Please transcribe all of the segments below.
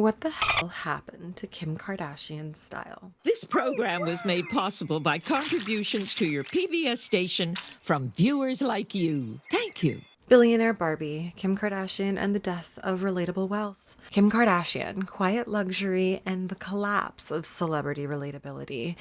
What the hell happened to Kim Kardashian's style? This program was made possible by contributions to your PBS station from viewers like you. Thank you. Billionaire Barbie, Kim Kardashian and the death of relatable wealth. Kim Kardashian, quiet luxury and the collapse of celebrity relatability.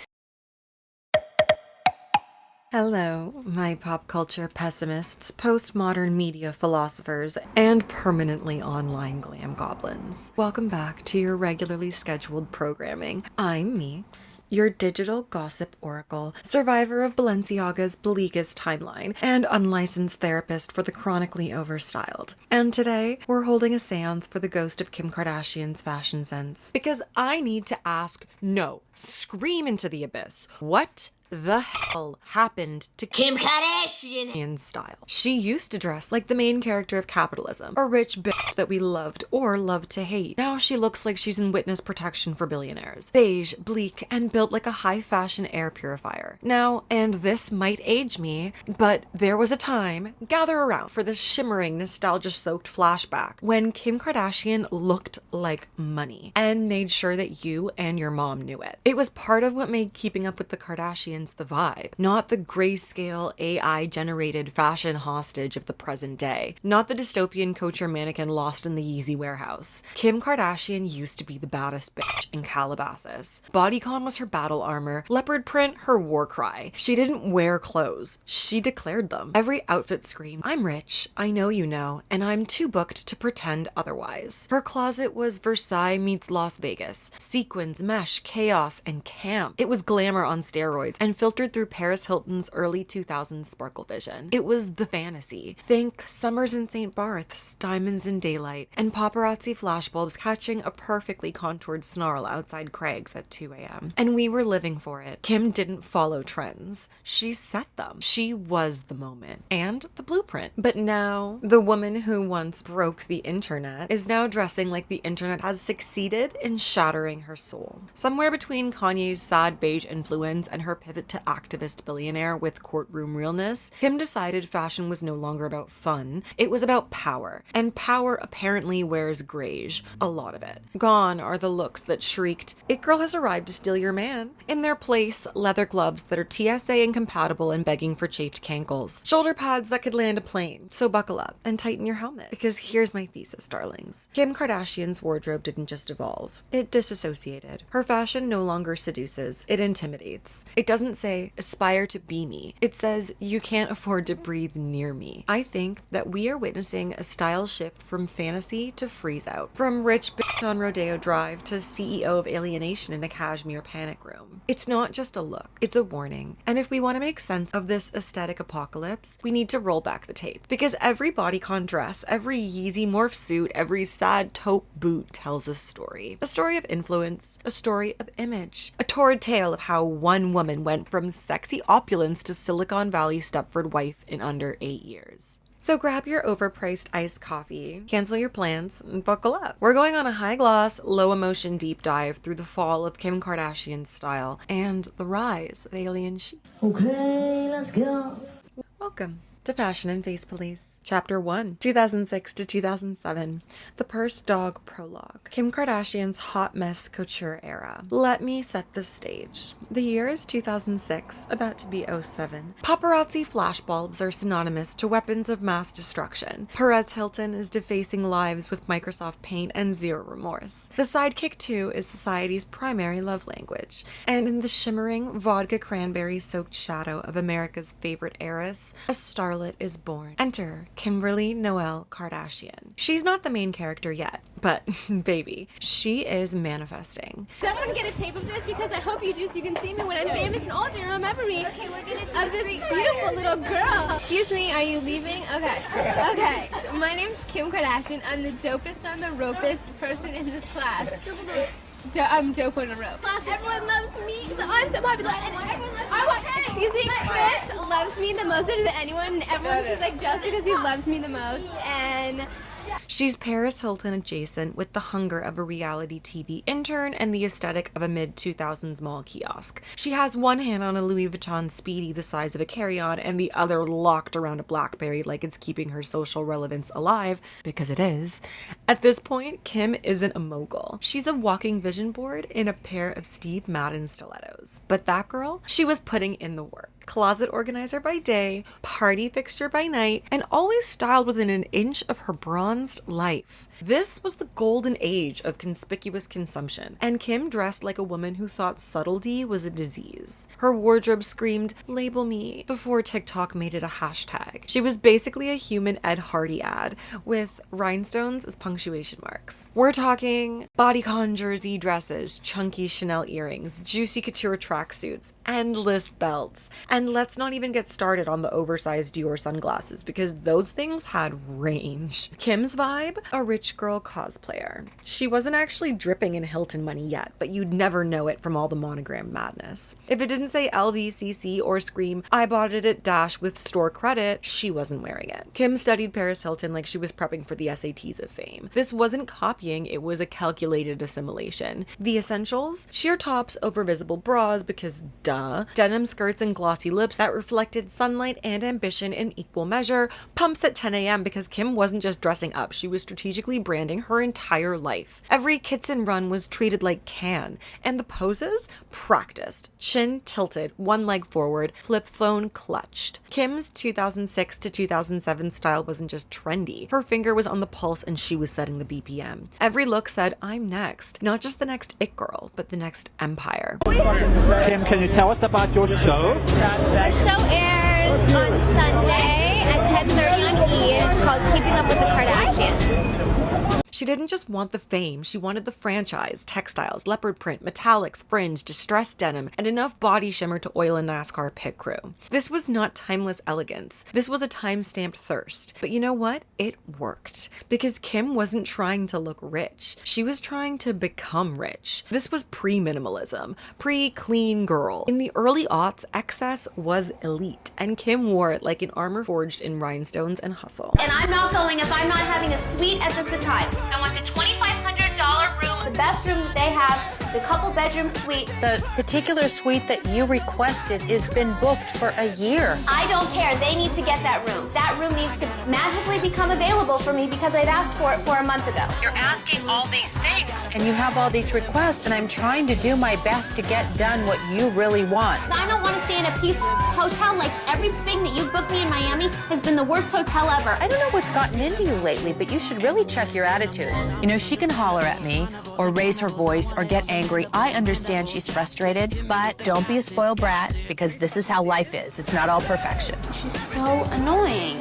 Hello, my pop culture pessimists, postmodern media philosophers, and permanently online glam goblins. Welcome back to your regularly scheduled programming. I'm Meeks, your digital gossip oracle, survivor of Balenciaga's bleakest timeline, and unlicensed therapist for the chronically overstyled. And today, we're holding a seance for the ghost of Kim Kardashian's fashion sense. Because I need to ask, no, scream into the abyss, what the hell happened to Kim Kardashian in style? She used to dress like the main character of capitalism, a rich bitch that we loved or loved to hate. Now she looks like she's in witness protection for billionaires. Beige, bleak, and built like a high fashion air purifier. Now, and this might age me, but there was a time, gather around for this shimmering, nostalgia-soaked flashback, when Kim Kardashian looked like money and made sure that you and your mom knew it. It was part of what made Keeping Up with the Kardashians the vibe, not the grayscale AI-generated fashion hostage of the present day, not the dystopian couture mannequin lost in the Yeezy warehouse. Kim Kardashian used to be the baddest bitch in Calabasas. Bodycon was her battle armor, leopard print her war cry. She didn't wear clothes, she declared them. Every outfit screamed, I'm rich, I know you know, and I'm too booked to pretend otherwise. Her closet was Versailles meets Las Vegas. Sequins, mesh, chaos, and camp. It was glamour on steroids, and filtered through Paris Hilton's early 2000s sparkle vision. It was the fantasy. Think summers in St. Barth's, diamonds in daylight, and paparazzi flashbulbs catching a perfectly contoured snarl outside Craig's at 2 a.m. And we were living for it. Kim didn't follow trends. She set them. She was the moment and the blueprint. But now, the woman who once broke the internet is now dressing like the internet has succeeded in shattering her soul. Somewhere between Kanye's sad beige influence and her pivot to activist billionaire with courtroom realness, Kim decided fashion was no longer about fun, it was about power. And power apparently wears greige, a lot of it. Gone are the looks that shrieked, "It girl has arrived to steal your man." In their place, leather gloves that are TSA incompatible and begging for chafed cankles. Shoulder pads that could land a plane, so buckle up and tighten your helmet. Because here's my thesis, darlings. Kim Kardashian's wardrobe didn't just evolve, it disassociated. Her fashion no longer seduces, it intimidates. It doesn't say, aspire to be me. It says, you can't afford to breathe near me. I think that we are witnessing a style shift from fantasy to freeze out. From rich bitch on Rodeo Drive to CEO of Alienation in a cashmere panic room. It's not just a look, it's a warning. And if we want to make sense of this aesthetic apocalypse, we need to roll back the tape. Because every bodycon dress, every Yeezy morph suit, every sad taupe boot tells a story. A story of influence, a story of image. A torrid tale of how one woman went from sexy opulence to Silicon Valley Stepford wife in under 8 years. So grab your overpriced iced coffee, cancel your plans, and buckle up. We're going on a high-gloss, low-emotion deep dive through the fall of Kim Kardashian's style and the rise of alien chic. Okay, let's go. Welcome to Fashion and Face Police. Chapter 1, 2006 to 2007, The Purse Dog Prologue, Kim Kardashian's hot mess couture era. Let me set the stage. The year is 2006, about to be 07. Paparazzi flashbulbs are synonymous to weapons of mass destruction. Paris Hilton is defacing lives with Microsoft Paint and zero remorse. The sidekick 2 is society's primary love language. And in the shimmering, vodka cranberry-soaked shadow of America's favorite heiress, a starlet is born. Enter Kimberly Noel Kardashian. She's not the main character yet, but baby, she is manifesting. Someone get a tape of this because I hope you do so you can see me when I'm famous and older and remember me of this beautiful little girl. Excuse me, are you leaving? Okay. My name's Kim Kardashian. I'm the dopest on the ropest person in this class. I'm dope on a rope. Everyone loves me. So I'm so popular. Excuse me, Chris loves me the most out of anyone. And everyone's just like jealous because he loves me the most. And She's Paris Hilton adjacent with the hunger of a reality TV intern and the aesthetic of a mid-2000s mall kiosk. She has one hand on a Louis Vuitton Speedy the size of a carry-on and the other locked around a BlackBerry like it's keeping her social relevance alive, because it is. At this point, Kim isn't a mogul. She's a walking vision board in a pair of Steve Madden stilettos. But that girl, she was putting in the work. Closet organizer by day, party fixture by night, and always styled within an inch of her bronzed life. This was the golden age of conspicuous consumption, and Kim dressed like a woman who thought subtlety was a disease. Her wardrobe screamed, "Label me," before TikTok made it a hashtag. She was basically a human Ed Hardy ad, with rhinestones as punctuation marks. We're talking bodycon jersey dresses, chunky Chanel earrings, juicy couture tracksuits, endless belts, and let's not even get started on the oversized Dior sunglasses, because those things had range. Kim's vibe? A rich girl cosplayer. She wasn't actually dripping in Hilton money yet, but you'd never know it from all the monogram madness. If it didn't say LVCC or scream, "I bought it at Dash with store credit," she wasn't wearing it. Kim studied Paris Hilton like she was prepping for the SATs of fame. This wasn't copying, it was a calculated assimilation. The essentials? Sheer tops over visible bras because duh. Denim skirts and glossy lips that reflected sunlight and ambition in equal measure. Pumps at 10 a.m. because Kim wasn't just dressing up, she was strategically branding her entire life. Every Kitson run was treated like can, and the poses? Practiced. Chin tilted, one leg forward, flip phone clutched. Kim's 2006 to 2007 style wasn't just trendy. Her finger was on the pulse and she was setting the BPM. Every look said, "I'm next." Not just the next it girl, but the next empire. Kim, can you tell us about your show? Our show airs on Sunday at 10:30 on E! It's called Keeping Up with the Kardashians. She didn't just want the fame, she wanted the franchise, textiles, leopard print, metallics, fringe, distressed denim, and enough body shimmer to oil a NASCAR pit crew. This was not timeless elegance. This was a time-stamped thirst. But you know what? It worked. Because Kim wasn't trying to look rich. She was trying to become rich. This was pre-minimalism, pre-clean girl. In the early aughts, excess was elite, and Kim wore it like an armor forged in rhinestones and hustle. And I'm not going if I'm not having a suite at the Satai. I want the $2,500 room, the best room that they have, the couple bedroom suite. The particular suite that you requested has been booked for a year. I don't care. They need to get that room. That room needs to magically become available for me because I've asked for it for a month ago. You're asking all these things, and you have all these requests, and I'm trying to do my best to get done what you really want. I don't want to stay in a peaceful hotel like everything that you've booked me in Miami has been the worst hotel ever. I don't know what's gotten into you lately, but you should really check your attitude. You know, she can holler at me, or raise her voice, or get angry. I understand she's frustrated, but don't be a spoiled brat, because this is how life is. It's not all perfection. She's so annoying.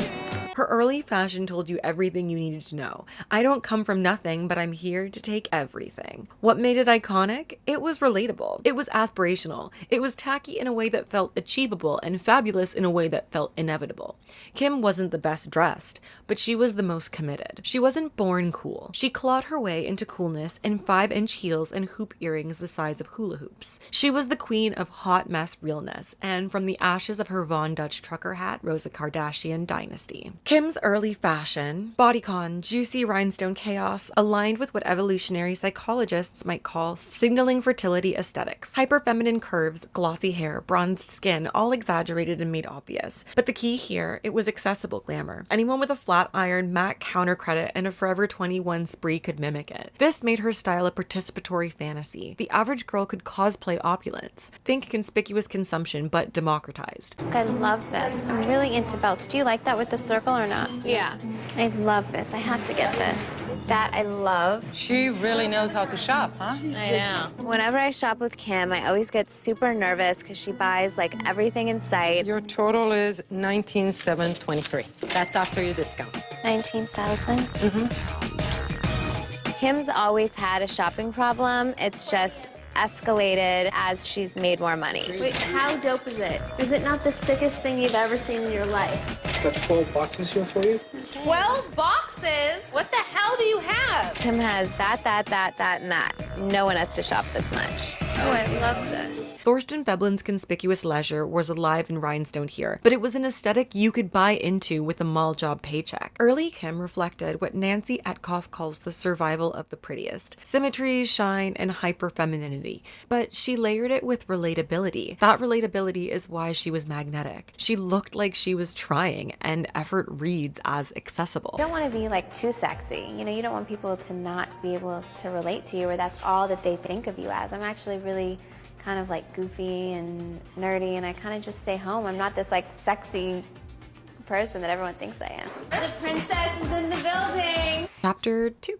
Her early fashion told you everything you needed to know. I don't come from nothing, but I'm here to take everything. What made it iconic? It was relatable. It was aspirational. It was tacky in a way that felt achievable and fabulous in a way that felt inevitable. Kim wasn't the best dressed, but she was the most committed. She wasn't born cool. She clawed her way into coolness in 5-inch heels and hoop earrings the size of hula hoops. She was the queen of hot mess realness, and from the ashes of her Von Dutch trucker hat rose a Kardashian dynasty. Kim's early fashion, bodycon, juicy rhinestone chaos, aligned with what evolutionary psychologists might call signaling fertility aesthetics. Hyper-feminine curves, glossy hair, bronzed skin, all exaggerated and made obvious. But the key here, it was accessible glamour. Anyone with a flat iron, MAC counter credit, and a Forever 21 spree could mimic it. This made her style a participatory fantasy. The average girl could cosplay opulence. Think conspicuous consumption, but democratized. I love this. I'm really into belts. Do you like that with the circle or not? Yeah. I love this. I have to get this. That I love. She really knows how to shop, huh? I know. Whenever I shop with Kim, I always get super nervous because she buys like everything in sight. Your total is $19,723. That's after your discount. 19,000? Kim's always had a shopping problem. It's just escalated as she's made more money. Wait, how dope is it? Is it not the sickest thing you've ever seen in your life? Got 12 boxes here for you. 12 boxes? What the hell do you have? Kim has that, and that. No one has to shop this much. Oh, I love this. Thorsten Veblen's conspicuous leisure was alive and rhinestoned here, but it was an aesthetic you could buy into with a mall job paycheck. Early Kim reflected what Nancy Etkoff calls the survival of the prettiest: symmetry, shine, and hyper-femininity. But she layered it with relatability. That relatability is why she was magnetic. She looked like she was trying, and effort reads as accessible. You don't want to be like too sexy. You know, you don't want people to not be able to relate to you, or that's all that they think of you as. I'm actually really kind of like goofy and nerdy, and I kind of just stay home. I'm not this like sexy person that everyone thinks I am. The princess is in the building. Chapter 2.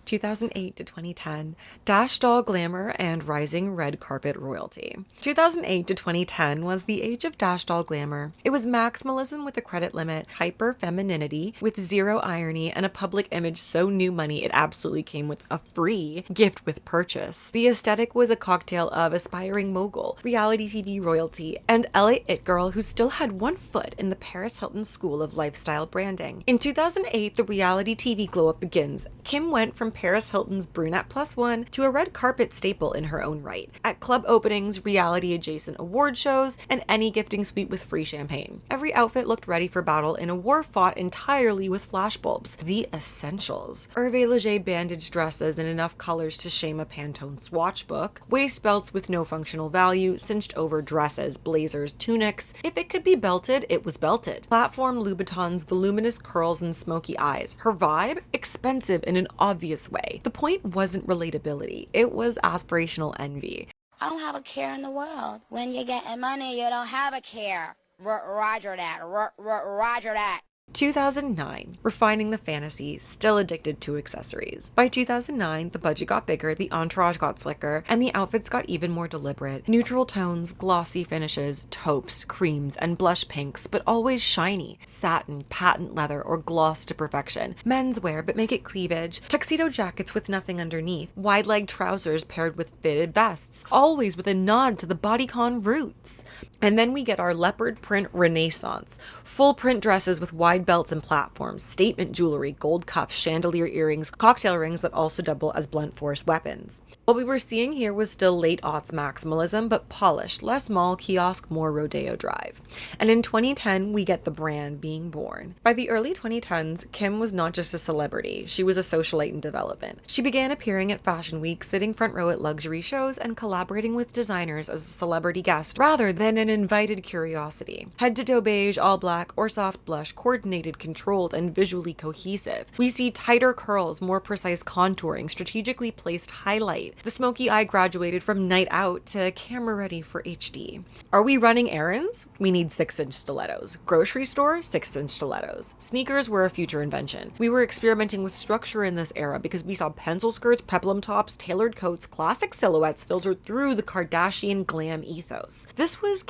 2008 to 2010, Dash Doll glamour and rising red carpet royalty. 2008 to 2010 was the age of Dash Doll glamour. It was maximalism with a credit limit, hyper-femininity with zero irony, and a public image so new money it absolutely came with a free gift with purchase. The aesthetic was a cocktail of aspiring mogul, reality TV royalty, and LA it girl who still had one foot in the Paris Hilton school of lifestyle branding. In 2008, the reality TV glow-up begins. Kim went from Paris Hilton's brunette +1 to a red carpet staple in her own right, at club openings, reality-adjacent award shows, and any gifting suite with free champagne. Every outfit looked ready for battle in a war fought entirely with flashbulbs, the essentials. Hervé Leger bandage dresses in enough colors to shame a Pantone swatch book, waist belts with no functional value, cinched over dresses, blazers, tunics. If it could be belted, it was belted. Platform Louboutins, voluminous curls, and smoky eyes. Her vibe? Expensive in an obvious way. The point wasn't relatability, it was aspirational envy. I don't have a care in the world. When you're getting money, you don't have a care. Roger that. Roger that. 2009, refining the fantasy, still addicted to accessories. By 2009, the budget got bigger, the entourage got slicker, and the outfits got even more deliberate. Neutral tones, glossy finishes, taupes, creams, and blush pinks, but always shiny. Satin, patent leather, or gloss to perfection. Menswear, but make it cleavage. Tuxedo jackets with nothing underneath. Wide-legged trousers paired with fitted vests. Always with a nod to the bodycon roots. And then we get our leopard print renaissance. Full print dresses with wide belts and platforms, statement jewelry, gold cuffs, chandelier earrings, cocktail rings that also double as blunt force weapons. What we were seeing here was still late aughts maximalism, but polished, less mall kiosk, more rodeo drive. And in 2010, we get the brand being born. By the early 2010s, Kim was not just a celebrity, she was a socialite in development. She began appearing at fashion week, sitting front row at luxury shows, and collaborating with designers as a celebrity guest rather than an invited curiosity. Head to toe beige, all black, or soft blush, coordinated, controlled, and visually cohesive. We see tighter curls, more precise contouring, strategically placed highlight. The smoky eye graduated from night out to camera ready for HD. Are we running errands? We need 6-inch stilettos. Grocery store? 6-inch stilettos. Sneakers were a future invention. We were experimenting with structure in this era because we saw pencil skirts, peplum tops, tailored coats, classic silhouettes filtered through the Kardashian glam ethos.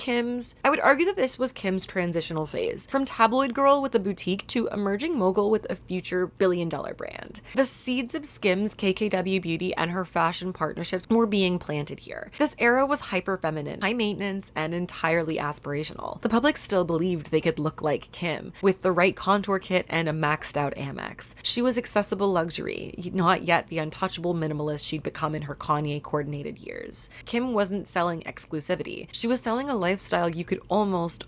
I would argue that this was Kim's transitional phase, from tabloid girl with a boutique to emerging mogul with a future billion-dollar brand. The seeds of Skims, KKW Beauty, and her fashion partnerships were being planted here. This era was hyper-feminine, high-maintenance, and entirely aspirational. The public still believed they could look like Kim, with the right contour kit and a maxed-out Amex. She was accessible luxury, not yet the untouchable minimalist she'd become in her Kanye coordinated years. Kim wasn't selling exclusivity. She was selling a lifestyle you could almost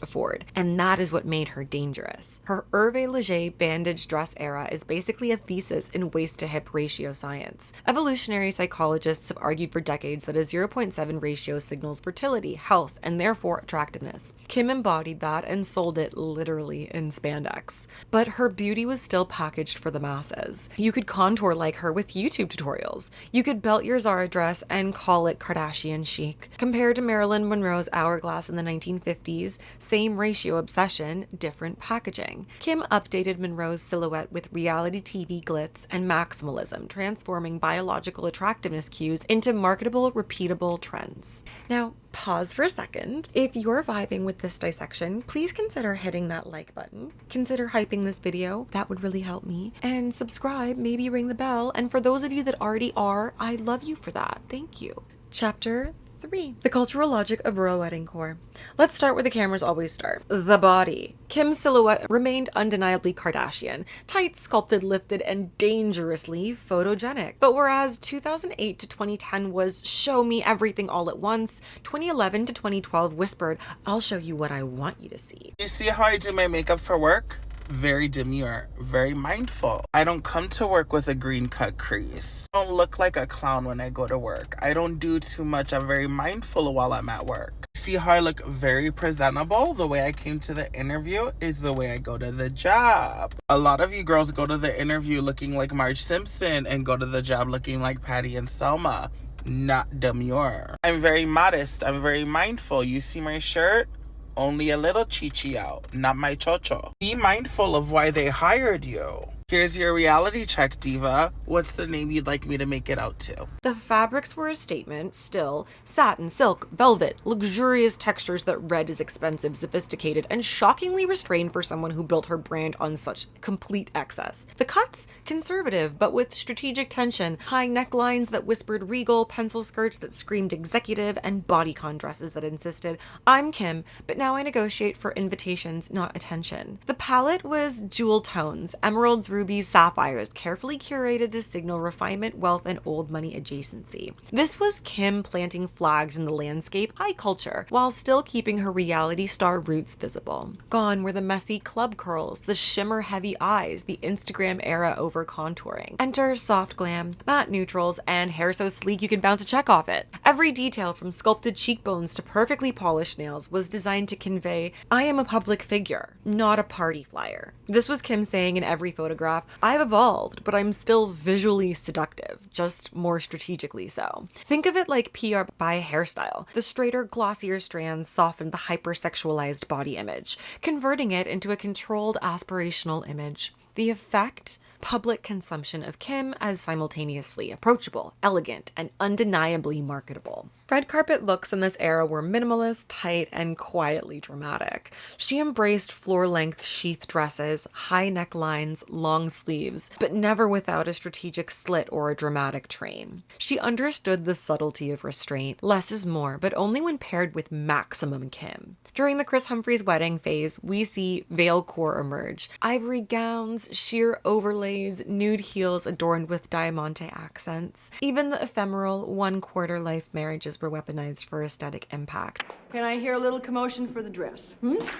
afford, and that is what made her dangerous. Her Hervé Leger bandage dress era is basically a thesis in waist-to-hip ratio science. Evolutionary psychologists have argued for decades that a 0.7 ratio signals fertility, health, and therefore attractiveness. Kim embodied that and sold it literally in spandex. But her beauty was still packaged for the masses. You could contour like her with YouTube tutorials. You could belt your Zara dress and call it Kardashian chic. Compared to Marilyn Monroe's hourglass in the 1950s, same ratio obsession, different packaging. Kim updated Monroe's silhouette with reality TV glitz and maximalism, transforming biological attractiveness cues into marketable, repeatable trends. Now, pause for a second. If you're vibing with this dissection, please consider hitting that like button. Consider hyping this video, that would really help me. And subscribe, maybe ring the bell, and for those of you that already are, I love you for that. Thank you. Chapter 3. The cultural logic of royal wedding core. Let's start where the cameras always start. The body. Kim's silhouette remained undeniably Kardashian, tight, sculpted, lifted, and dangerously photogenic. But whereas 2008 to 2010 was show me everything all at once, 2011 to 2012 whispered, I'll show you what I want you to see. You see how I do my makeup for work? Very demure, very mindful. I don't come to work with a green cut crease. I don't look like a clown when I go to work. I don't do too much. I'm very mindful while I'm at work. See how I look very presentable? The way I came to the interview is the way I go to the job. A lot of you girls go to the interview looking like Marge Simpson and go to the job looking like Patty and Selma. Not demure. I'm very modest. I'm very mindful. You see my shirt? Only a little chichi out, not my chocho. Be mindful of why they hired you. Here's your reality check, diva. What's the name you'd like me to make it out to? The fabrics were a statement, still. Satin, silk, velvet, luxurious textures that read as expensive, sophisticated, and shockingly restrained for someone who built her brand on such complete excess. The cuts? Conservative, but with strategic tension. High necklines that whispered regal, pencil skirts that screamed executive, and bodycon dresses that insisted, I'm Kim, but now I negotiate for invitations, not attention. The palette was jewel tones, emeralds, rubies, sapphires, carefully curated to signal refinement, wealth, and old money adjacency. This was Kim planting flags in the landscape high culture, while still keeping her reality star roots visible. Gone were the messy club curls, the shimmer-heavy eyes, the Instagram era over contouring. Enter soft glam, matte neutrals, and hair so sleek you can bounce a check off it. Every detail from sculpted cheekbones to perfectly polished nails was designed to convey, I am a public figure, not a party flyer. This was Kim saying in every photograph, I've evolved, but I'm still visually seductive, just more strategically so. Think of it like PR by hairstyle. The straighter, glossier strands softened the hypersexualized body image, converting it into a controlled aspirational image. The effect? Public consumption of Kim as simultaneously approachable, elegant, and undeniably marketable. Red carpet looks in this era were minimalist, tight, and quietly dramatic. She embraced floor-length sheath dresses, high necklines, long sleeves, but never without a strategic slit or a dramatic train. She understood the subtlety of restraint. Less is more, but only when paired with maximum Kim. During the Kris Humphries wedding phase, we see veil core emerge. Ivory gowns, sheer overlays, nude heels adorned with diamante accents. Even the ephemeral one-quarter life marriages were weaponized for aesthetic impact. Can I hear a little commotion for the dress? A little bit?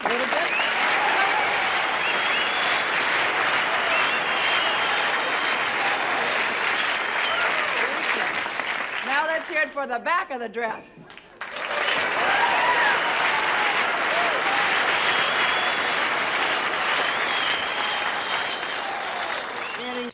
Now let's hear it for the back of the dress.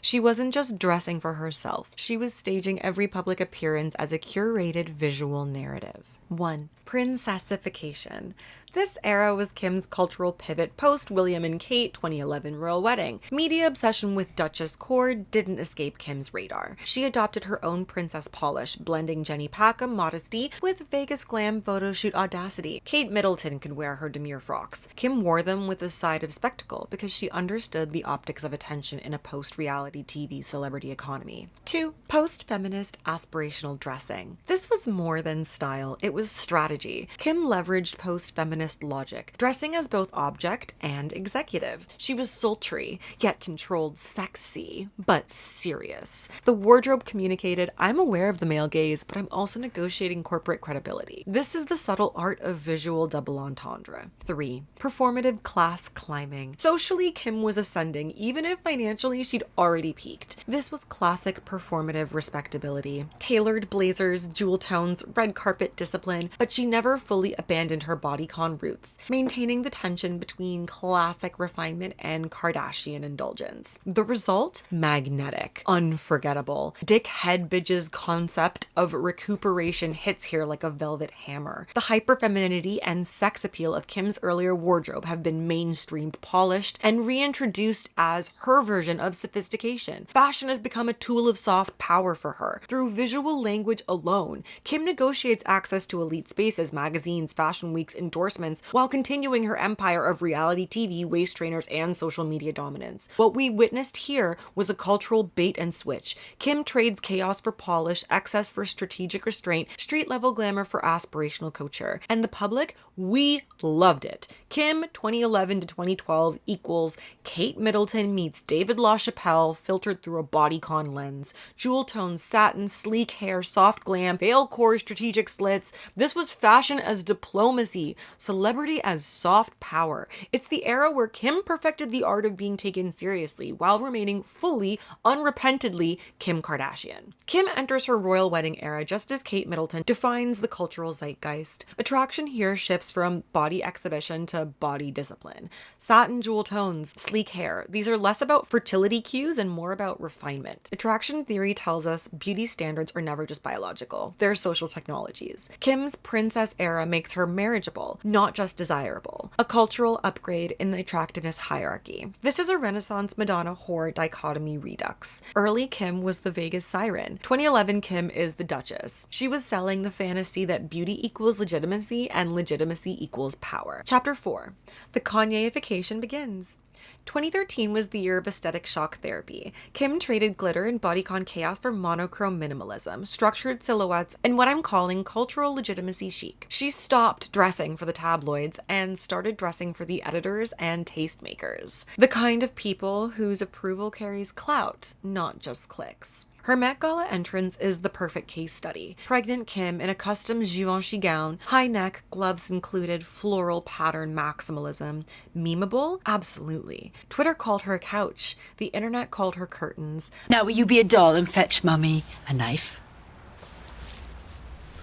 She wasn't just dressing for herself. She was staging every public appearance as a curated visual narrative. 1. Princessification. This era was Kim's cultural pivot post-William and Kate 2011 royal wedding. Media obsession with Duchess core didn't escape Kim's radar. She adopted her own princess polish, blending Jenny Packham modesty with Vegas glam photoshoot audacity. Kate Middleton could wear her demure frocks. Kim wore them with a side of spectacle because she understood the optics of attention in a post-reality TV celebrity economy. 2. Post-feminist aspirational dressing. This was more than style, it was strategy. Kim leveraged post-feminist logic, dressing as both object and executive. She was sultry, yet controlled sexy, but serious. The wardrobe communicated, I'm aware of the male gaze, but I'm also negotiating corporate credibility. This is the subtle art of visual double entendre. 3. Performative class climbing. Socially, Kim was ascending, even if financially she'd already peaked. This was classic performative respectability. Tailored blazers, jewel tones, red carpet discipline, but she never fully abandoned her bodycon roots, maintaining the tension between classic refinement and Kardashian indulgence. The result? Magnetic. Unforgettable. Dick Hedbidge's concept of recuperation hits here like a velvet hammer. The hyperfemininity and sex appeal of Kim's earlier wardrobe have been mainstreamed, polished, and reintroduced as her version of sophistication. Fashion has become a tool of soft power for her. Through visual language alone, Kim negotiates access to elite spaces, magazines, fashion weeks, endorsements, endorsements while continuing her empire of reality TV, waist trainers, and social media dominance. What we witnessed here was a cultural bait and switch. Kim trades chaos for polish, excess for strategic restraint, street-level glamour for aspirational couture. And the public, we loved it. Kim 2011 to 2012 equals Kate Middleton meets David LaChapelle filtered through a bodycon lens. Jewel tones, satin, sleek hair, soft glam, veil core, strategic slits. This was fashion as diplomacy, celebrity as soft power. It's the era where Kim perfected the art of being taken seriously while remaining fully, unrepentantly Kim Kardashian. Kim enters her royal wedding era just as Kate Middleton defines the cultural zeitgeist. Attraction here shifts from body exhibition to body discipline. Satin jewel tones, sleek hair, these are less about fertility cues and more about refinement. Attraction theory tells us beauty standards are never just biological, they're social technologies. Kim's princess era makes her marriageable, not just desirable. A cultural upgrade in the attractiveness hierarchy. This is a Renaissance Madonna whore dichotomy redux. Early Kim was the Vegas siren. 2011 Kim is the Duchess. She was selling the fantasy that beauty equals legitimacy and legitimacy equals power. Chapter 4. The Kanyefication begins. 2013 was the year of aesthetic shock therapy. Kim traded glitter and bodycon chaos for monochrome minimalism, structured silhouettes, and what I'm calling cultural legitimacy chic. She stopped dressing for the tabloids and started dressing for the editors and tastemakers. The kind of people whose approval carries clout, not just clicks. Her Met Gala entrance is the perfect case study. Pregnant Kim in a custom Givenchy gown, high neck, gloves included, floral pattern maximalism. Memeable? Absolutely. Twitter called her a couch. The internet called her curtains. Now will you be a doll and fetch Mummy a knife?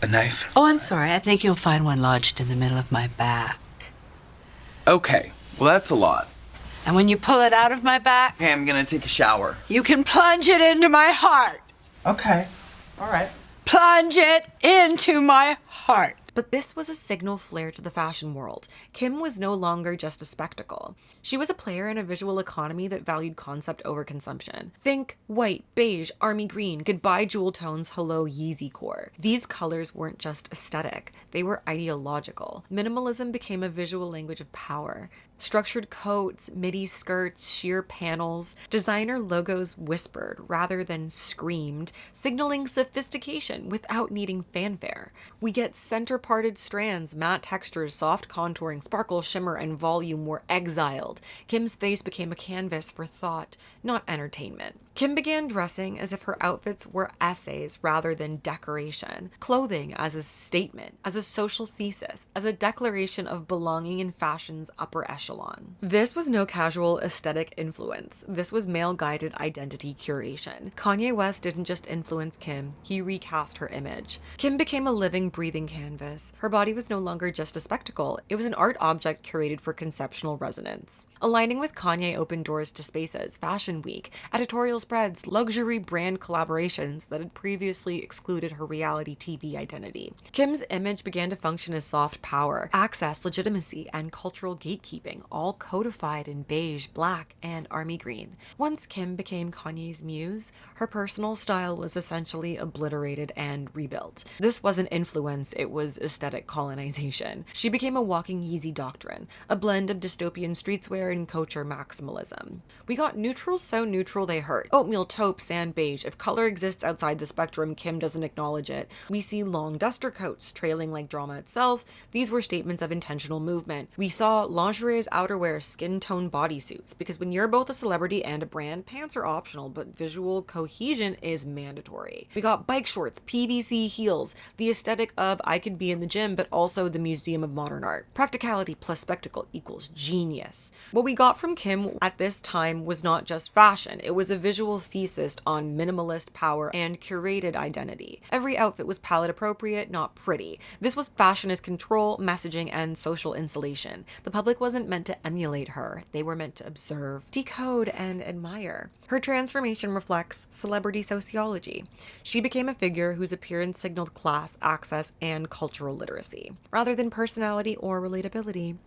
A knife? Oh, I'm sorry. I think you'll find one lodged in the middle of my back. Okay, well that's a lot. And when you pull it out of my back, Okay, I'm gonna take a shower. you can plunge it into my heart. Okay, all right. Plunge it into my heart. But this was a signal flare to the fashion world. Kim was no longer just a spectacle. She was a player in a visual economy that valued concept over consumption. Think white, beige, army green, goodbye jewel tones, hello Yeezy core. These colors weren't just aesthetic, they were ideological. Minimalism became a visual language of power. Structured coats, midi skirts, sheer panels, designer logos whispered rather than screamed, signaling sophistication without needing fanfare. We get center-parted strands, matte textures, soft contouring, sparkle, shimmer, and volume were exiled. Kim's face became a canvas for thought, not entertainment. Kim began dressing as if her outfits were essays rather than decoration, clothing as a statement, as a social thesis, as a declaration of belonging in fashion's upper echelon. This was no casual aesthetic influence. This was male-guided identity curation. Kanye West didn't just influence Kim, he recast her image. Kim became a living, breathing canvas. Her body was no longer just a spectacle, it was an art object curated for conceptual resonance. Aligning with Kanye opened doors to spaces, Fashion Week, editorial spreads, luxury brand collaborations that had previously excluded her reality TV identity. Kim's image began to function as soft power, access, legitimacy, and cultural gatekeeping, all codified in beige, black, and army green. Once Kim became Kanye's muse, her personal style was essentially obliterated and rebuilt. This wasn't influence, it was aesthetic colonization. She became a walking Yeezy doctrine, a blend of dystopian streetswear and couture maximalism. We got neutrals so neutral they hurt. Oatmeal, taupe, sand, beige. If color exists outside the spectrum, Kim doesn't acknowledge it. We see long duster coats trailing like drama itself. These were statements of intentional movement. We saw lingerie as outerwear, skin tone bodysuits, because when you're both a celebrity and a brand, pants are optional, but visual cohesion is mandatory. We got bike shorts, PVC heels, the aesthetic of I could be in the gym, but also the Museum of Modern Art. Practicality plus spectacle equals genius. What we got from Kim at this time was not just fashion, it was a visual thesis on minimalist power and curated identity. Every outfit was palette appropriate, not pretty. This was fashion as control, messaging, and social insulation. The public wasn't meant to emulate her, they were meant to observe, decode, and admire. Her transformation reflects celebrity sociology. She became a figure whose appearance signaled class, access, and cultural literacy, rather than personality or relatability.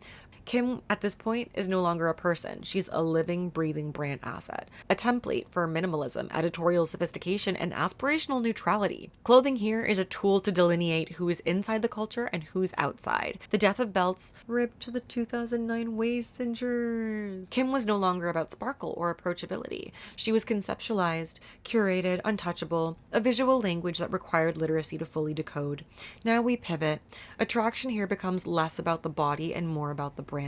Kim, at this point, is no longer a person. She's a living, breathing brand asset, a template for minimalism, editorial sophistication, and aspirational neutrality. Clothing here is a tool to delineate who is inside the culture and who's outside. The death of belts, ripped to the 2009 waist cinchers. Kim was no longer about sparkle or approachability. She was conceptualized, curated, untouchable, a visual language that required literacy to fully decode. Now we pivot. Attraction here becomes less about the body and more about the brand.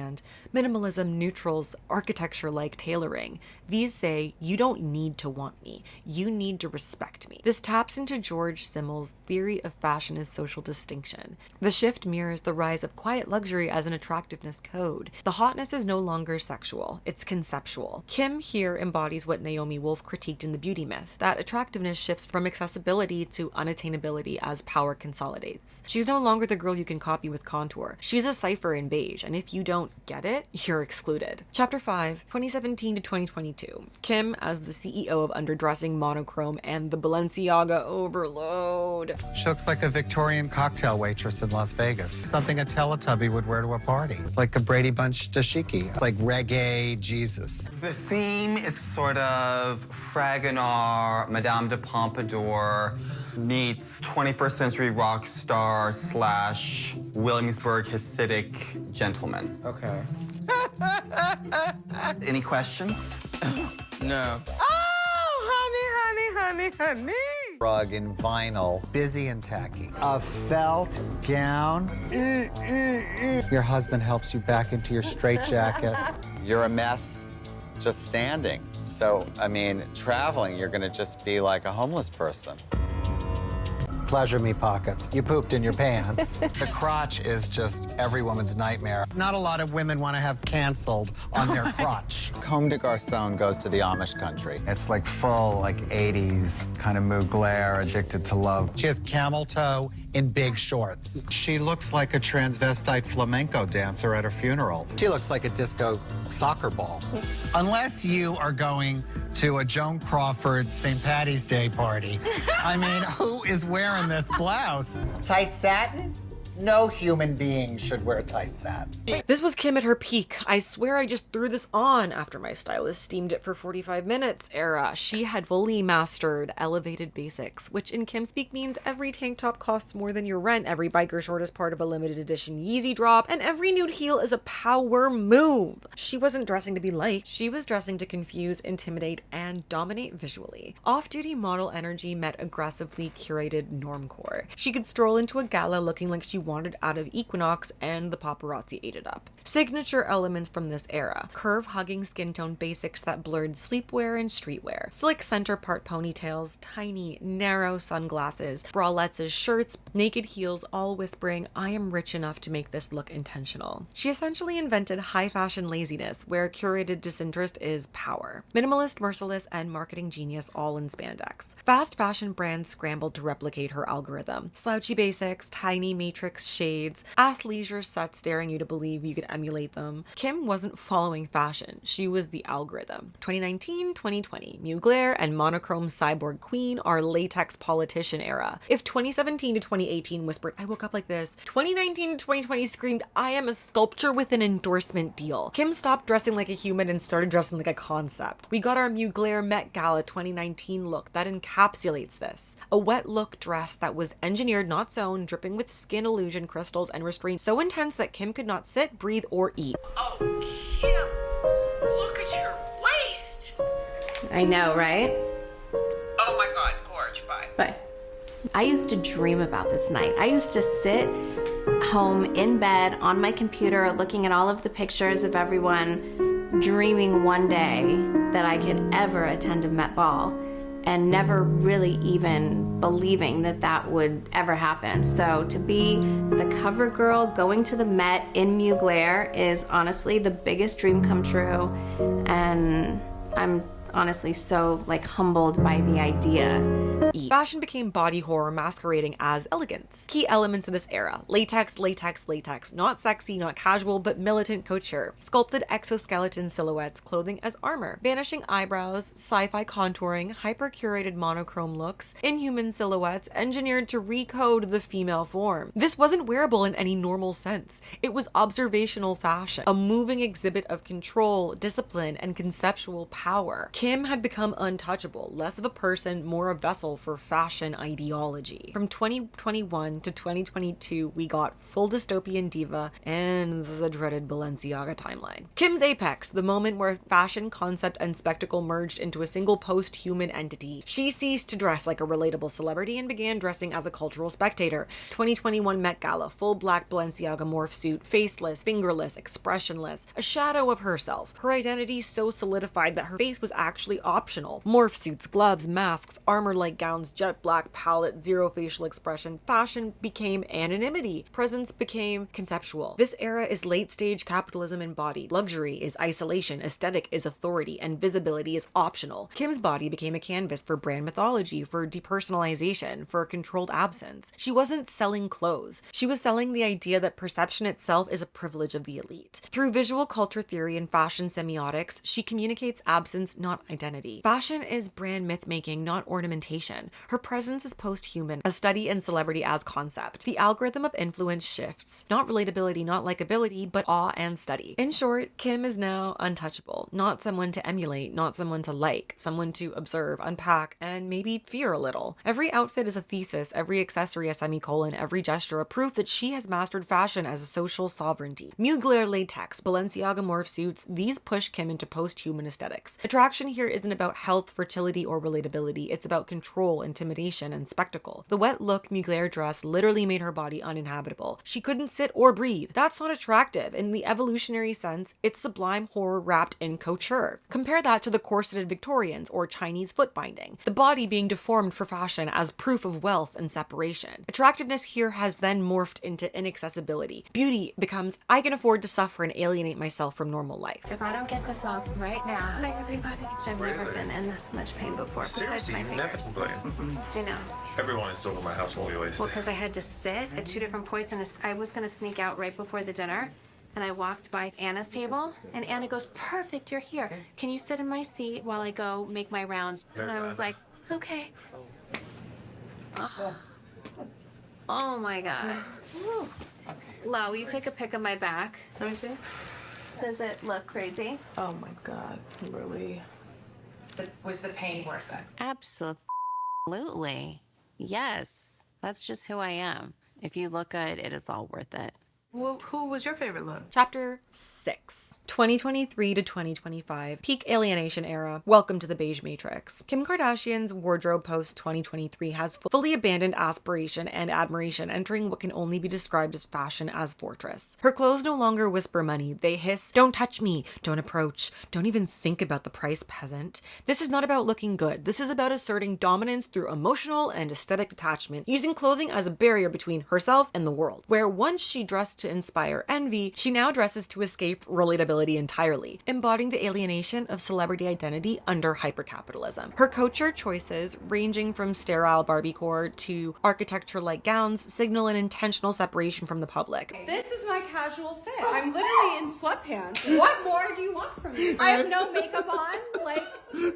Minimalism neutrals architecture-like tailoring. These say, you don't need to want me. You need to respect me. This taps into George Simmel's theory of fashion as social distinction. The shift mirrors the rise of quiet luxury as an attractiveness code. The hotness is no longer sexual. It's conceptual. Kim here embodies what Naomi Wolf critiqued in The Beauty Myth, that attractiveness shifts from accessibility to unattainability as power consolidates. She's no longer the girl you can copy with contour. She's a cipher in beige, and if you don't get it, you're excluded. Chapter 5, 2017 to 2022. Kim as the CEO of underdressing, monochrome, and the Balenciaga overload. She looks like a Victorian cocktail waitress in Las Vegas. Something a Teletubby would wear to a party. It's like a Brady Bunch dashiki, like reggae Jesus. The theme is sort of Fragonard, Madame de Pompadour meets 21st century rock star slash Williamsburg Hasidic gentleman. Okay. Any questions? No. Oh, honey. Rug in vinyl, busy and tacky. A felt gown. Your husband helps you back into your straitjacket. You're a mess just standing. So, I mean, traveling, you're gonna just be like a homeless person. Pleasure me pockets. You pooped in your pants. The crotch is just every woman's nightmare. Not a lot of women want to have canceled on their crotch. Comme des Garçons goes to the Amish country. It's like full, like 80s kind of Mugler, addicted to love. She has camel toe in big shorts. She looks like a transvestite flamenco dancer at a funeral. She looks like a disco soccer ball. Unless you are going to a Joan Crawford St. Patty's Day party. I mean, who is wearing this blouse? Tight satin? No human being should wear tight satin. This was Kim at her peak. I swear I just threw this on after my stylist steamed it for 45 minutes era. She had fully mastered elevated basics, which in Kim speak means every tank top costs more than your rent, every biker short is part of a limited edition Yeezy drop, and every nude heel is a power move. She wasn't dressing to be liked. She was dressing to confuse, intimidate, and dominate visually. Off-duty model energy met aggressively curated normcore. She could stroll into a gala looking like she wandered out of Equinox and the paparazzi ate it up. Signature elements from this era: curve-hugging skin tone basics that blurred sleepwear and streetwear, slick center part ponytails, tiny, narrow sunglasses, bralettes as shirts, naked heels, all whispering, I am rich enough to make this look intentional. She essentially invented high fashion laziness, where curated disinterest is power. Minimalist, merciless, and marketing genius all in spandex. Fast fashion brands scrambled to replicate her algorithm. Slouchy basics, tiny matrix shades, athleisure sets daring you to believe you could emulate them. Kim wasn't following fashion, she was the algorithm. 2019-2020, Mugler and monochrome cyborg queen are latex politician era. If 2017 to 2018 whispered, I woke up like this, 2019 to 2020 screamed, I am a sculpture with an endorsement deal. Kim stopped dressing like a human and started dressing like a concept. We got our Mugler Met Gala 2019 look that encapsulates this. A wet look dress that was engineered, not sewn, dripping with skin illusion, crystals, and restraint so intense that Kim could not sit, breathe, or eat. Oh, Kim, look at your waist. I know, right? Oh my God, gorge, bye. But I used to dream about this night. I used to sit home in bed on my computer looking at all of the pictures of everyone, dreaming one day that I could ever attend a Met Ball, and never really even believing that that would ever happen. So to be the cover girl going to the Met in Mugler is honestly the biggest dream come true, and I'm honestly so humbled by the idea. E. Fashion became body horror masquerading as elegance. Key elements of this era: latex, latex, latex. Not sexy, not casual, but militant couture. Sculpted exoskeleton silhouettes, clothing as armor. Vanishing eyebrows, sci-fi contouring, hyper-curated monochrome looks, inhuman silhouettes engineered to recode the female form. This wasn't wearable in any normal sense. It was observational fashion, a moving exhibit of control, discipline, and conceptual power. Kim had become untouchable, less of a person, more a vessel for fashion ideology. From 2021 to 2022, we got full dystopian diva and the dreaded Balenciaga timeline. Kim's apex, the moment where fashion, concept, and spectacle merged into a single post-human entity. She ceased to dress like a relatable celebrity and began dressing as a cultural spectator. 2021 Met Gala, full black Balenciaga morph suit, faceless, fingerless, expressionless, a shadow of herself. Her identity so solidified that her face was actually optional. Morph suits, gloves, masks, armor-like gowns, jet black palette, zero facial expression. Fashion became anonymity. Presence became conceptual. This era is late-stage capitalism embodied. Luxury is isolation, aesthetic is authority, and visibility is optional. Kim's body became a canvas for brand mythology, for depersonalization, for controlled absence. She wasn't selling clothes. She was selling the idea that perception itself is a privilege of the elite. Through visual culture theory and fashion semiotics, she communicates absence, not identity. Fashion is brand myth-making, not ornamentation. Her presence is post-human, a study in celebrity as concept. The algorithm of influence shifts. Not relatability, not likability, but awe and study. In short, Kim is now untouchable. Not someone to emulate, not someone to like, someone to observe, unpack, and maybe fear a little. Every outfit is a thesis, every accessory a semicolon, every gesture a proof that she has mastered fashion as a social sovereignty. Mugler latex, Balenciaga morph suits, these push Kim into post-human aesthetics. Attraction here isn't about health, fertility, or relatability. It's about control, intimidation, and spectacle. The wet look Mugler dress literally made her body uninhabitable. She couldn't sit or breathe. That's not attractive. In the evolutionary sense, it's sublime horror wrapped in couture. Compare that to the corseted Victorians or Chinese foot binding, the body being deformed for fashion as proof of wealth and separation. Attractiveness here has then morphed into inaccessibility. Beauty becomes, I can afford to suffer and alienate myself from normal life. If I don't get this off right now, hi everybody. I've never been in this much pain before. Seriously, besides my fingers. never. I know. Everyone is still in my house while we always. Well, because I had to sit at two different points, and I was going to sneak out right before the dinner. And I walked by Anna's table, and Anna goes, "Perfect, you're here. Can you sit in my seat while I go make my rounds?" And I was like, "Okay." Oh my God. Lau, will you take a pic of my back? Let me see. Does it look crazy? Oh my God, really? Was the pain worth it? Absolutely. Yes. That's just who I am. If you look good, it is all worth it. Well, who was your favorite look? Chapter 6. 2023 to 2025. Peak alienation era. Welcome to the beige matrix. Kim Kardashian's wardrobe post-2023 has fully abandoned aspiration and admiration, entering what can only be described as fashion as fortress. Her clothes no longer whisper money. They hiss, "Don't touch me, don't approach, don't even think about the price, peasant." This is not about looking good. This is about asserting dominance through emotional and aesthetic detachment, using clothing as a barrier between herself and the world. Where once she dressed to inspire envy, she now dresses to escape relatability entirely, embodying the alienation of celebrity identity under hypercapitalism. Her couture choices, ranging from sterile Barbiecore to architecture-like gowns, signal an intentional separation from the public. This is my casual fit. I'm literally in sweatpants. What more do you want from me? I have no makeup on. Like, give me a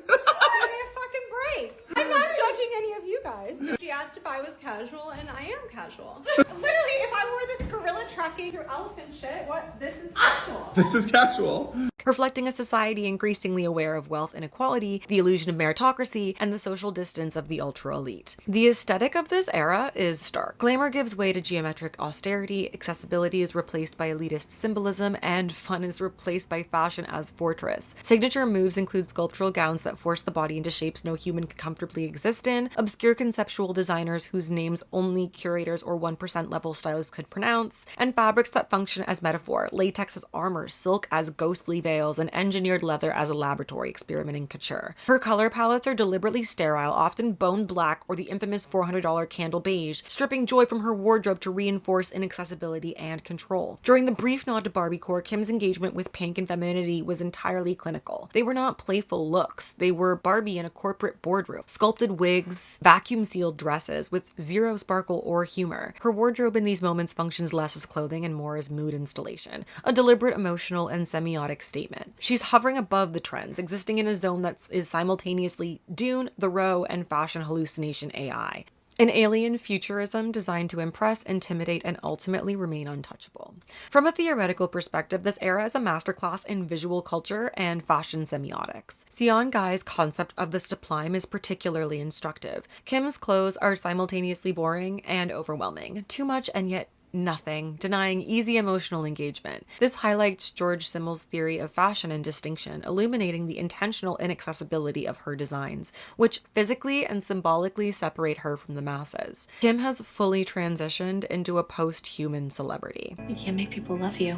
fucking break. I'm not judging any of you guys. She asked if I was casual, and I am casual. Literally, if I wore this gorilla trekking through elephant shit, this is casual. This is casual. Reflecting a society increasingly aware of wealth inequality, the illusion of meritocracy, and the social distance of the ultra-elite. The aesthetic of this era is stark. Glamour gives way to geometric austerity, accessibility is replaced by elitist symbolism, and fun is replaced by fashion as fortress. Signature moves include sculptural gowns that force the body into shapes no human could comfortably exist in, obscure conceptual designers whose names only curators or 1% level stylists could pronounce, and fabrics that function as metaphor, latex as armor, silk as ghostly veil, scales, and engineered leather as a laboratory experiment in couture. Her color palettes are deliberately sterile, often bone black or the infamous $400 candle beige, stripping joy from her wardrobe to reinforce inaccessibility and control. During the brief nod to Barbiecore, Kim's engagement with pink and femininity was entirely clinical. They were not playful looks. They were Barbie in a corporate boardroom. Sculpted wigs, vacuum-sealed dresses with zero sparkle or humor. Her wardrobe in these moments functions less as clothing and more as mood installation, a deliberate emotional and semiotic statement. She's hovering above the trends, existing in a zone that is simultaneously Dune, The Row, and fashion hallucination AI. An alien futurism designed to impress, intimidate, and ultimately remain untouchable. From a theoretical perspective, this era is a masterclass in visual culture and fashion semiotics. Sion Guy's concept of the sublime is particularly instructive. Kim's clothes are simultaneously boring and overwhelming, too much and yet nothing, denying easy emotional engagement. This highlights George Simmel's theory of fashion and distinction, illuminating the intentional inaccessibility of her designs, which physically and symbolically separate her from the masses. Kim has fully transitioned into a post-human celebrity. You can't make people love you,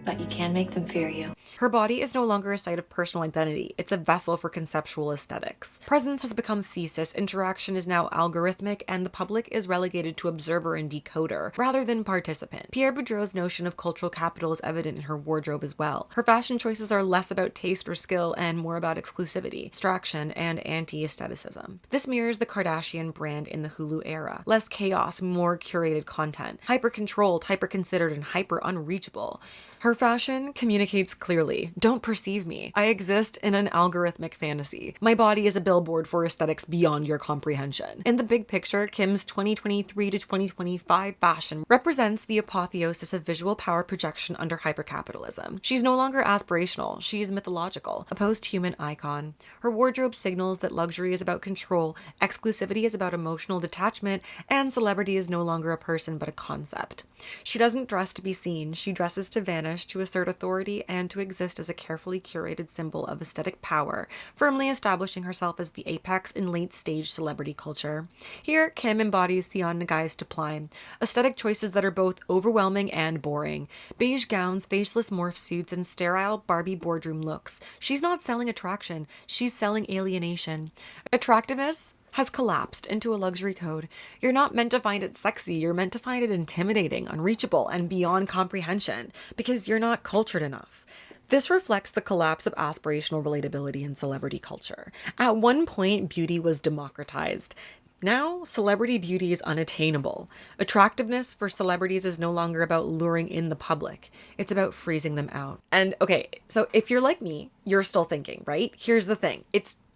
but you can make them fear you. Her body is no longer a site of personal identity, it's a vessel for conceptual aesthetics. Presence has become thesis, interaction is now algorithmic, and the public is relegated to observer and decoder, rather than participant. Pierre Boudreau's notion of cultural capital is evident in her wardrobe as well. Her fashion choices are less about taste or skill and more about exclusivity, abstraction, and anti-aestheticism. This mirrors the Kardashian brand in the Hulu era. Less chaos, more curated content. Hyper-controlled, hyper-considered, and hyper-unreachable. Her fashion communicates clearly, don't perceive me. I exist in an algorithmic fantasy. My body is a billboard for aesthetics beyond your comprehension. In the big picture, Kim's 2023 to 2025 fashion represents the apotheosis of visual power projection under hypercapitalism. She's no longer aspirational, she's mythological, a post-human icon. Her wardrobe signals that luxury is about control, exclusivity is about emotional detachment, and celebrity is no longer a person but a concept. She doesn't dress to be seen, she dresses to vanish, to assert authority, and to exist as a carefully curated symbol of aesthetic power, firmly establishing herself as the apex in late-stage celebrity culture. Here, Kim embodies Sion Nagai's sublime, aesthetic choices that are both overwhelming and boring. Beige gowns, faceless morph suits, and sterile Barbie boardroom looks. She's not selling attraction, she's selling alienation. Attractiveness has collapsed into a luxury code. You're not meant to find it sexy, you're meant to find it intimidating, unreachable, and beyond comprehension, because you're not cultured enough. This reflects the collapse of aspirational relatability in celebrity culture. At one point, beauty was democratized. Now, celebrity beauty is unattainable. Attractiveness for celebrities is no longer about luring in the public. It's about freezing them out. And okay, so if you're like me, you're still thinking, right? Here's the thing.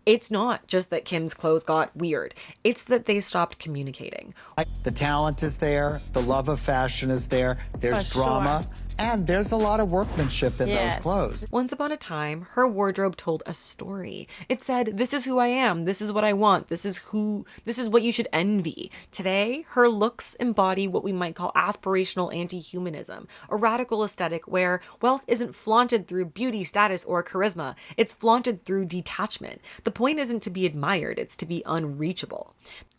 It's not just that Kim's clothes got weird. It's that they stopped communicating. The talent is there. The love of fashion is there. There's drama. Sure. And there's a lot of workmanship in those clothes. Once upon a time, her wardrobe told a story. It said, this is who I am, this is what I want, this is what you should envy. Today, her looks embody what we might call aspirational anti-humanism, a radical aesthetic where wealth isn't flaunted through beauty, status, or charisma. It's flaunted through detachment. The point isn't to be admired, it's to be unreachable.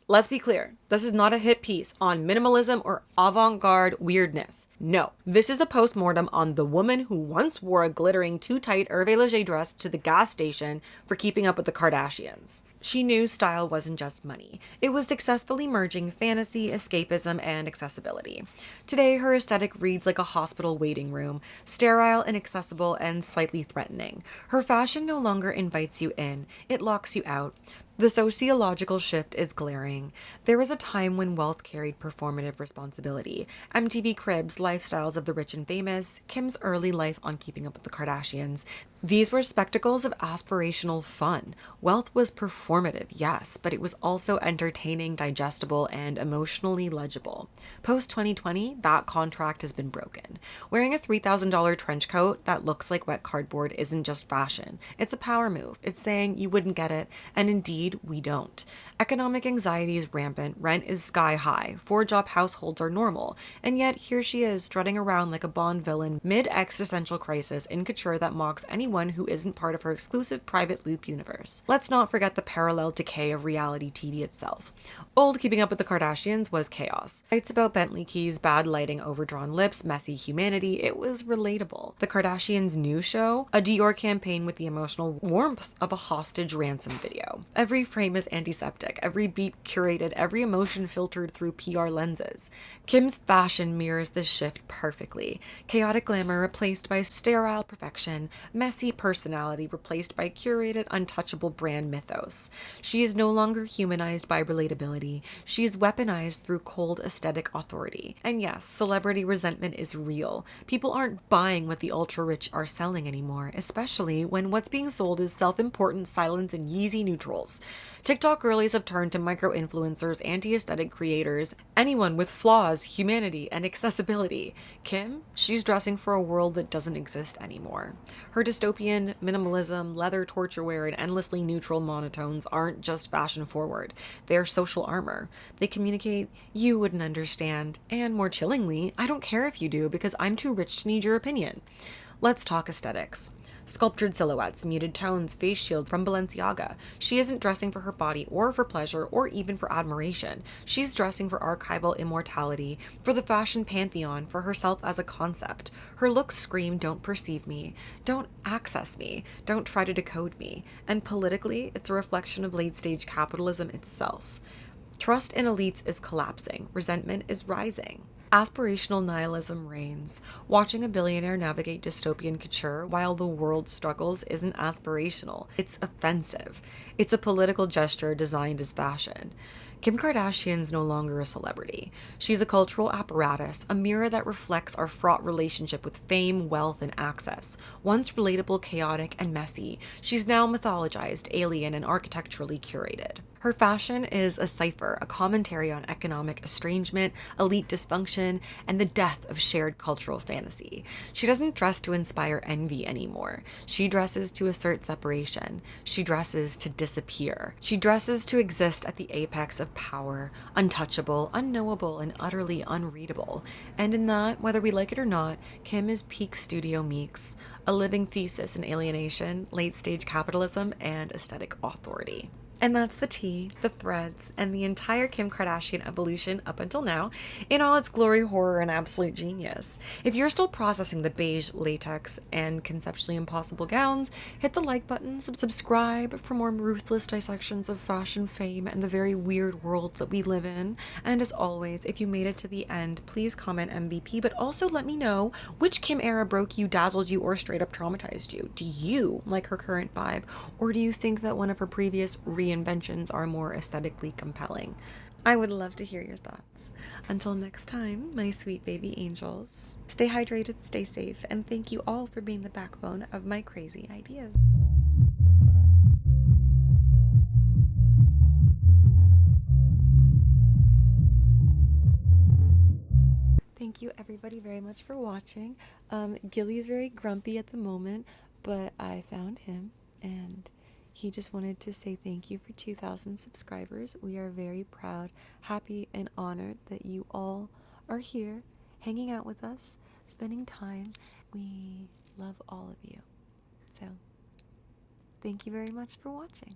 Let's be clear, this is not a hit piece on minimalism or avant-garde weirdness. No, this is a postmortem on the woman who once wore a glittering too-tight Hervé Leger dress to the gas station for keeping up with the Kardashians. She knew style wasn't just money. It was successfully merging fantasy, escapism, and accessibility. Today, her aesthetic reads like a hospital waiting room, sterile, inaccessible, and slightly threatening. Her fashion no longer invites you in, it locks you out. The sociological shift is glaring. There was a time when wealth carried performative responsibility. MTV Cribs, lifestyles of the rich and famous, Kim's early life on Keeping Up with the Kardashians. These were spectacles of aspirational fun. Wealth was performative, yes, but it was also entertaining, digestible, and emotionally legible. Post-2020, that contract has been broken. Wearing a $3,000 trench coat that looks like wet cardboard isn't just fashion. It's a power move. It's saying you wouldn't get it, and indeed, we don't. Economic anxiety is rampant, rent is sky high, 4-job households are normal, and yet here she is strutting around like a Bond villain mid-existential crisis in couture that mocks anyone who isn't part of her exclusive private loop universe. Let's not forget the parallel decay of reality TV itself. Old Keeping Up with the Kardashians was chaos. Fights about Bentley keys, bad lighting, overdrawn lips, messy humanity. It was relatable. The Kardashians' new show, a Dior campaign with the emotional warmth of a hostage ransom video. Every frame is antiseptic, every beat curated, every emotion filtered through PR lenses. Kim's fashion mirrors this shift perfectly. Chaotic glamour replaced by sterile perfection, messy personality replaced by curated, untouchable brand mythos. She is no longer humanized by relatability. She is weaponized through cold aesthetic authority. And yes, celebrity resentment is real. People aren't buying what the ultra-rich are selling anymore, especially when what's being sold is self-important silence and Yeezy neutrals. TikTok girlies have turned to micro-influencers, anti-aesthetic creators, anyone with flaws, humanity, and accessibility. Kim, she's dressing for a world that doesn't exist anymore. Her dystopian minimalism, leather torture wear, and endlessly neutral monotones aren't just fashion forward. They're social armor. They communicate, you wouldn't understand, and more chillingly, I don't care if you do because I'm too rich to need your opinion. Let's talk aesthetics. Sculptured silhouettes, muted tones, face shields from Balenciaga. She isn't dressing for her body or for pleasure or even for admiration. She's dressing for archival immortality, for the fashion pantheon, for herself as a concept. Her looks scream, don't perceive me, don't access me, don't try to decode me. And politically, it's a reflection of late-stage capitalism itself. Trust in elites is collapsing. Resentment is rising. Aspirational nihilism reigns. Watching a billionaire navigate dystopian couture while the world struggles isn't aspirational. It's offensive. It's a political gesture designed as fashion. Kim Kardashian's no longer a celebrity. She's a cultural apparatus, a mirror that reflects our fraught relationship with fame, wealth, and access. Once relatable, chaotic, and messy, she's now mythologized, alien, and architecturally curated. Her fashion is a cipher, a commentary on economic estrangement, elite dysfunction, and the death of shared cultural fantasy. She doesn't dress to inspire envy anymore. She dresses to assert separation. She dresses to disappear. She dresses to exist at the apex of power, untouchable, unknowable, and utterly unreadable. And in that, whether we like it or not, Kim is peak Studio Meeks, a living thesis in alienation, late-stage capitalism, and aesthetic authority. And that's the tea, the threads, and the entire Kim Kardashian evolution up until now, in all its glory, horror, and absolute genius. If you're still processing the beige latex and conceptually impossible gowns, hit the like button, subscribe for more ruthless dissections of fashion, fame, and the very weird world that we live in. And as always, if you made it to the end, please comment MVP, but also let me know which Kim era broke you, dazzled you, or straight up traumatized you. Do you like her current vibe, or do you think that one of her previous reinventions are more aesthetically compelling? I would love to hear your thoughts. Until next time, my sweet baby angels, stay hydrated, stay safe, and thank you all for being the backbone of my crazy ideas. Thank you everybody very much for watching. Gilly is very grumpy at the moment, but I found him and he just wanted to say thank you for 2,000 subscribers. We are very proud, happy, and honored that you all are here, hanging out with us, spending time. We love all of you. So, thank you very much for watching.